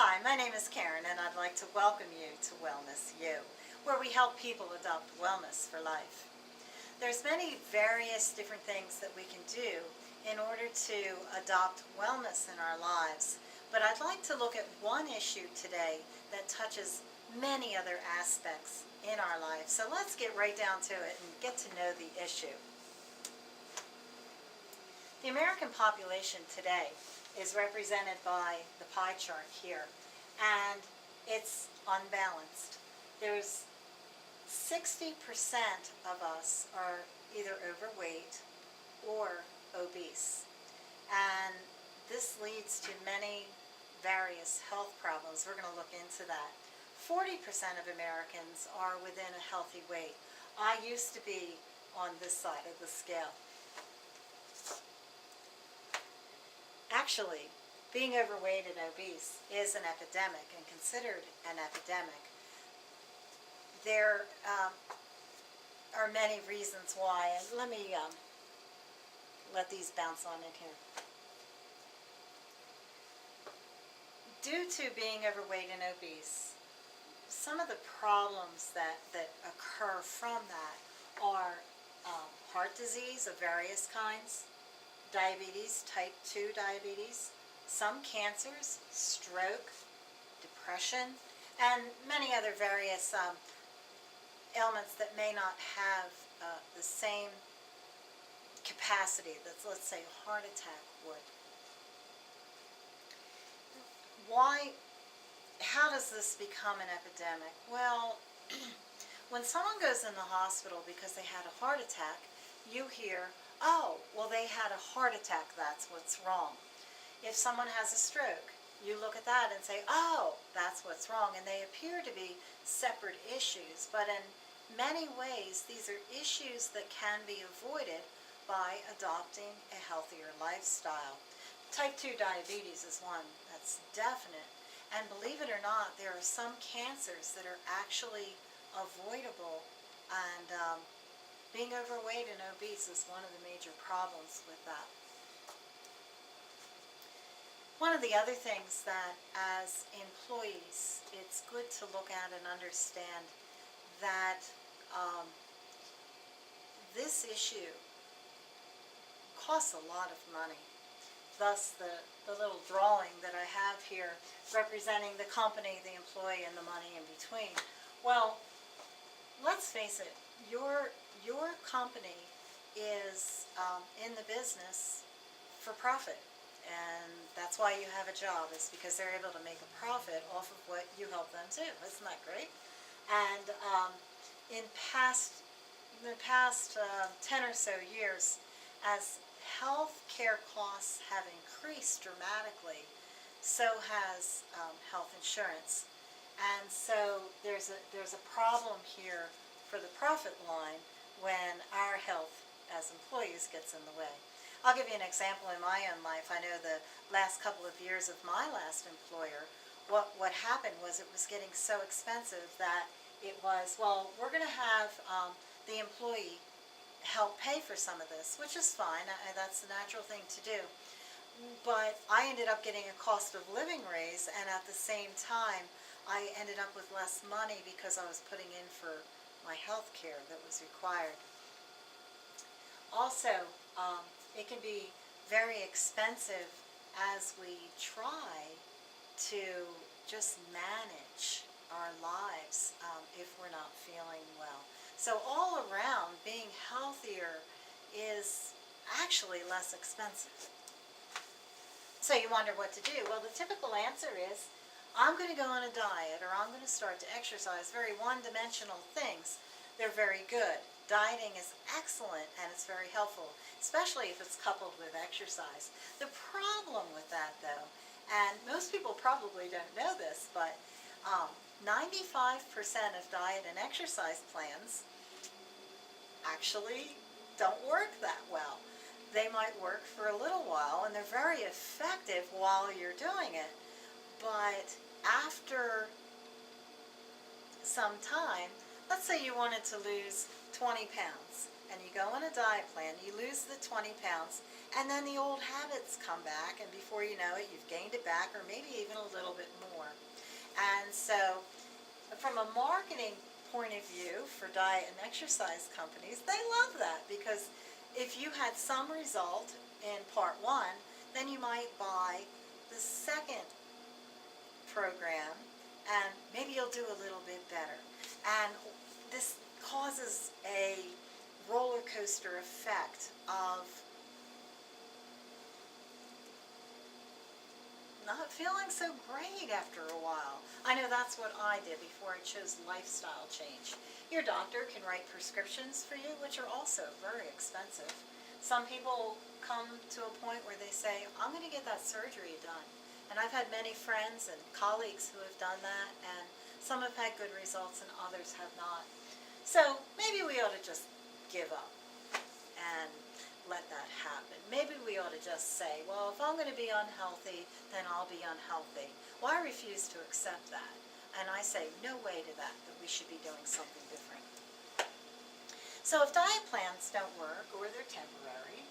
Hi, my name is Karen and I'd like to welcome you to WellnessU, where we help people adopt wellness for life. There's many various different things that we can do in order to adopt wellness in our lives, but I'd like to look at one issue today that touches many other aspects in our life. So let's get right down to it and get to know the issue. The American population today is represented by the pie chart here, and it's unbalanced. There's 60% of us are either overweight or obese, and this leads to many various health problems. We're going to look into that. 40% of Americans are within a healthy weight. I used to be on this side of the scale. Actually, being overweight and obese is an epidemic and considered an epidemic. There are many reasons why, and let me let these bounce on in here. Due to being overweight and obese, some of the problems that occur from that are heart disease of various kinds, diabetes, type 2 diabetes, some cancers, stroke, depression, and many other various ailments that may not have the same capacity that, let's say, a heart attack would. How does this become an epidemic? Well, when someone goes in the hospital because they had a heart attack, you hear, oh, well, they had a heart attack, that's what's wrong. If someone has a stroke, you look at that and say, oh, that's what's wrong. And they appear to be separate issues, but in many ways, these are issues that can be avoided by adopting a healthier lifestyle. Type 2 diabetes is one that's definite. And believe it or not, there are some cancers that are actually avoidable, and being overweight and obese is one of the major problems with that. One of the other things that as employees, it's good to look at and understand that this issue costs a lot of money. Thus the little drawing that I have here representing the company, the employee, and the money in between. Well, let's face it, your company is in the business for profit, and that's why you have a job, is because they're able to make a profit off of what you help them do. Isn't that great? And in the past 10 or so years, as health care costs have increased dramatically, so has health insurance. And so there's a problem here for the profit line when our health as employees gets in the way. I'll give you an example in my own life. I know the last couple of years of my last employer, what happened was it was getting so expensive that it was, well, we're going to have the employee help pay for some of this, which is fine. That's the natural thing to do. But I ended up getting a cost of living raise, and at the same time, I ended up with less money because I was putting in for my health care that was required. Also, it can be very expensive as we try to just manage our lives if we're not feeling well. So all around, being healthier is actually less expensive. So you wonder what to do. Well, the typical answer is, I'm going to go on a diet, or I'm going to start to exercise. Very one-dimensional things. They're very good. Dieting is excellent, and it's very helpful, especially if it's coupled with exercise. The problem with that, though, and most people probably don't know this, but 95% of diet and exercise plans actually don't work that well. They might work for a little while, and they're very effective while you're doing it. But after some time, let's say you wanted to lose 20 pounds, and you go on a diet plan, you lose the 20 pounds, and then the old habits come back, and before you know it, you've gained it back, or maybe even a little bit more. And so from a marketing point of view for diet and exercise companies, they love that, because if you had some result in part one, then you might buy the second program and maybe you'll do a little bit better. And this causes a roller coaster effect of not feeling so great after a while. I know that's what I did before I chose lifestyle change. Your doctor can write prescriptions for you, which are also very expensive. Some people come to a point where they say, I'm going to get that surgery done. And I've had many friends and colleagues who have done that, and some have had good results and others have not. So maybe we ought to just give up and let that happen. Maybe we ought to just say, well, if I'm going to be unhealthy, then I'll be unhealthy. Well, I refuse to accept that. And I say no way to that we should be doing something different. So if diet plans don't work, or they're temporary,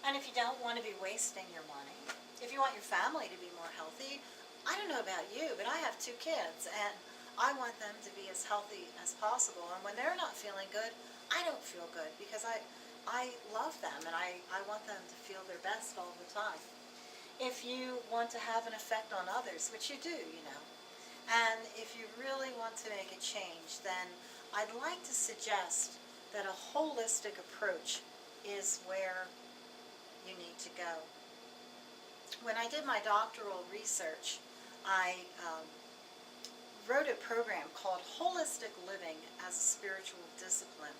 and if you don't want to be wasting your money, if you want your family to be more healthy, I don't know about you, but I have 2 kids, and I want them to be as healthy as possible. And when they're not feeling good, I don't feel good, because I love them, and I want them to feel their best all the time. If you want to have an effect on others, which you do, and if you really want to make a change, then I'd like to suggest that a holistic approach is where you need to go. When I did my doctoral research, I wrote a program called Holistic Living as a Spiritual Discipline.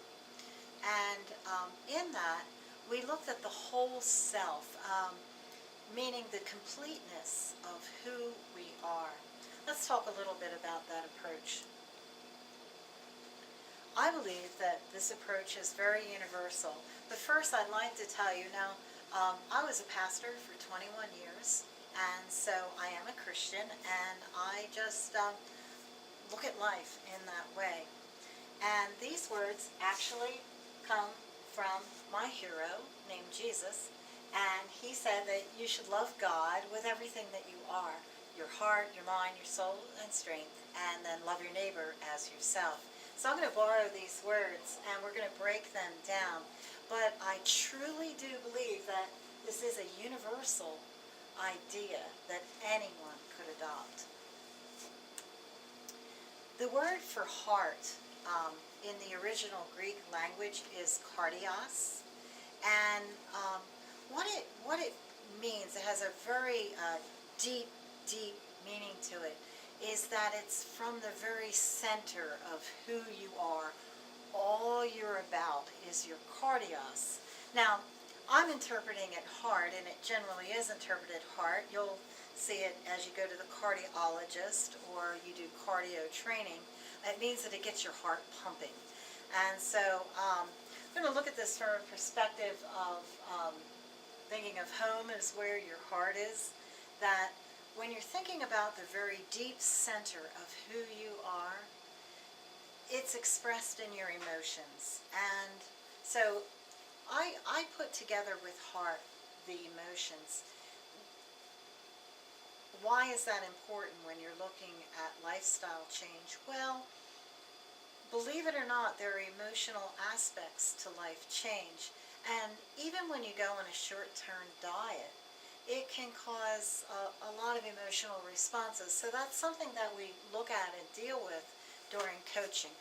And in that, we looked at the whole self, meaning the completeness of who we are. Let's talk a little bit about that approach. I believe that this approach is very universal. But first, I'd like to tell you now, I was a pastor for 21 years, and so I am a Christian, and I just look at life in that way. And these words actually come from my hero named Jesus, and he said that you should love God with everything that you are, your heart, your mind, your soul, and strength, and then love your neighbor as yourself. So I'm going to borrow these words, and we're going to break them down. But I truly do believe that this is a universal idea that anyone could adopt. The word for heart in the original Greek language is kardios, and what it means, it has a very deep meaning to it, is that it's from the very center of who you are. All you're about is your kardios. Now, I'm interpreting it heart, and it generally is interpreted heart. You'll see it as you go to the cardiologist or you do cardio training. It means that it gets your heart pumping. And so I'm going to look at this from a perspective of thinking of home as where your heart is, that when you're thinking about the very deep center of who you are, it's expressed in your emotions. And so I put together with heart the emotions. Why is that important when you're looking at lifestyle change? Well, believe it or not, there are emotional aspects to life change. And even when you go on a short-term diet, it can cause a lot of emotional responses. So that's something that we look at and deal with during coaching.